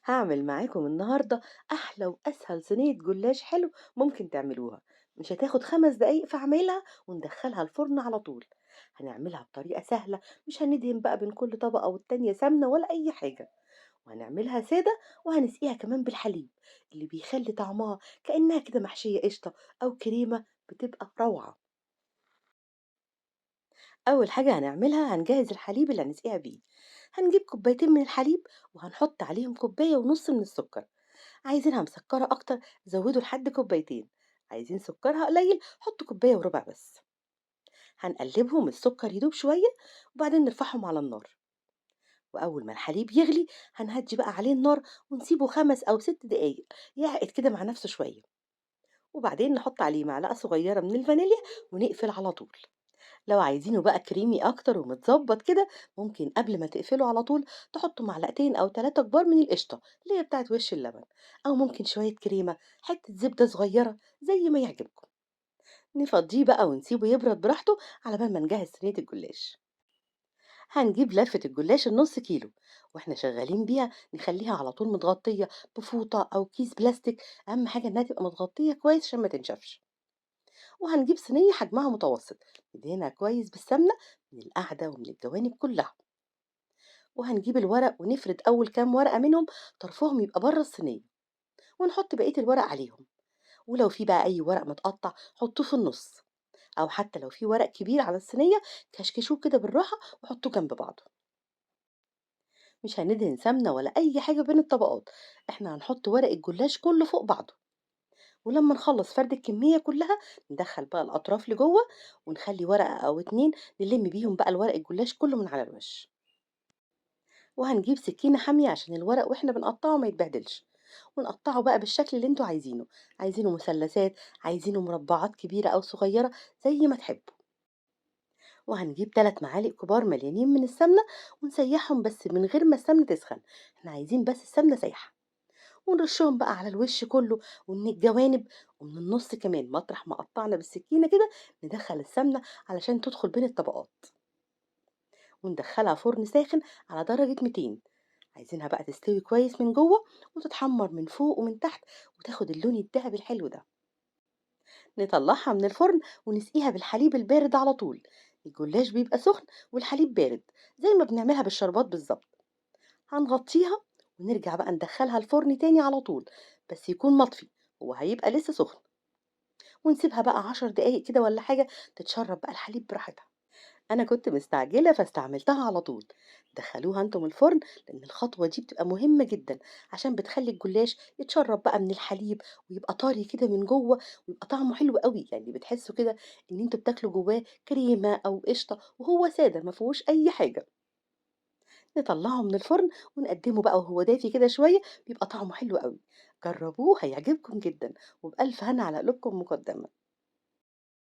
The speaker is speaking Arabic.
هاعمل معاكم النهاردة أحلى وأسهل صينية جلاش حلو ممكن تعملوها. مش هتاخد 5 دقايق في عمايلها وندخلها الفرن على طول. هنعملها بطريقة سهلة، مش هندهن بقى بين كل طبقة والتانية سمنة ولا أي حاجة، وهنعملها سادة، وهنسقيها كمان بالحليب اللي بيخلي طعمها كأنها كده محشية قشطة أو كريمة، بتبقى روعة. أول حاجة هنعملها هنجهز الحليب اللي هنسقيها بيه. هنجيب كوبايتين من الحليب وهنحط عليهم كوباية ونص من السكر. عايزينها مسكرة أكتر زودوا لحد كوبايتين، عايزين سكرها قليل حطوا كوباية وربع بس. هنقلبهم السكر يدوب شوية وبعدين نرفعهم على النار. وأول ما الحليب يغلي هنهدي بقى عليه النار ونسيبه 5 أو 6 دقايق يعقد كده مع نفسه شوية، وبعدين نحط عليه معلقة صغيرة من الفانيليا ونقفل على طول. لو عايزينه بقى كريمي أكتر ومتظبط كده، ممكن قبل ما تقفلوا على طول تحطوا معلقتين أو 3 كبار من القشطة اللي هي بتاعت وش اللبن، أو ممكن شوية كريمة، حتة زبدة صغيرة، زي ما يعجبكم. نفضيه بقى ونسيبه يبرد براحته على بال ما نجهز صينية الجلاش. هنجيب لفة الجلاش النص كيلو، واحنا شغالين بيها نخليها على طول متغطية بفوطة أو كيس بلاستيك، أهم حاجة إنها تبقى متغطية كويس عشان ما تنشفش. وهنجيب صينية حجمها متوسط ندهنها كويس بالسمنة من القاعدة ومن الجوانب كلها، وهنجيب الورق ونفرد أول كام ورقة منهم طرفهم يبقى بره الصينية، ونحط بقية الورق عليهم. ولو في بقى أي ورق متقطع حطوه في النص، أو حتى لو في ورق كبير على الصينية كشكشوه كده بالراحة وحطوه جنب بعضه. مش هندهن سمنة ولا أي حاجة بين الطبقات، احنا هنحط ورق الجلاش كله فوق بعضه. ولما نخلص فرد الكمية كلها ندخل بقى الأطراف لجوه، ونخلي ورقة أو اتنين نلم بيهم بقى الورق الجلاش كله من على الوش. وهنجيب سكينة حامية عشان الورق واحنا بنقطعه ما يتبهدلش، ونقطعه بقى بالشكل اللي انتوا عايزينه، عايزينه مثلثات، عايزينه مربعات كبيرة أو صغيرة، زي ما تحبوا. وهنجيب 3 معالق كبار مليانين من السمنة ونسيحهم بس من غير ما السمنة تسخن، احنا عايزين بس السمنة سايحة. ونرشهم بقى على الوش كله ومن الجوانب ومن النص كمان، مطرح ما قطعنا بالسكينة كده ندخل السمنة علشان تدخل بين الطبقات. وندخلها فرن ساخن على درجة 200، عايزينها بقى تستوي كويس من جوه وتتحمر من فوق ومن تحت وتاخد اللون الذهبي الحلو ده. نطلعها من الفرن ونسقيها بالحليب البارد على طول. الجلاش بيبقى سخن والحليب بارد، زي ما بنعملها بالشربات بالظبط. هنغطيها ونرجع بقى ندخلها الفرن تاني على طول، بس يكون مطفي، هو هيبقى لسه سخن. ونسيبها بقى 10 دقايق كده ولا حاجة تتشرب بقى الحليب براحتها. أنا كنت مستعجلة فاستعملتها على طول. دخلوها انتم الفرن، لأن الخطوة دي بتبقى مهمة جدا عشان بتخلي الجلاش يتشرب بقى من الحليب ويبقى طري كده من جوه، ويبقى طعمه حلو قوي، يعني بتحسوا كده ان انتوا بتاكلوا جواه كريمة أو قشطة وهو سادة ما فيهوش أي حاجة. نطلعه من الفرن ونقدمه بقى وهو دافي كده شوية، بيبقى طعمه حلو قوي. جربوه هيعجبكم جدا، وبألف هنا على قلوبكم مقدما.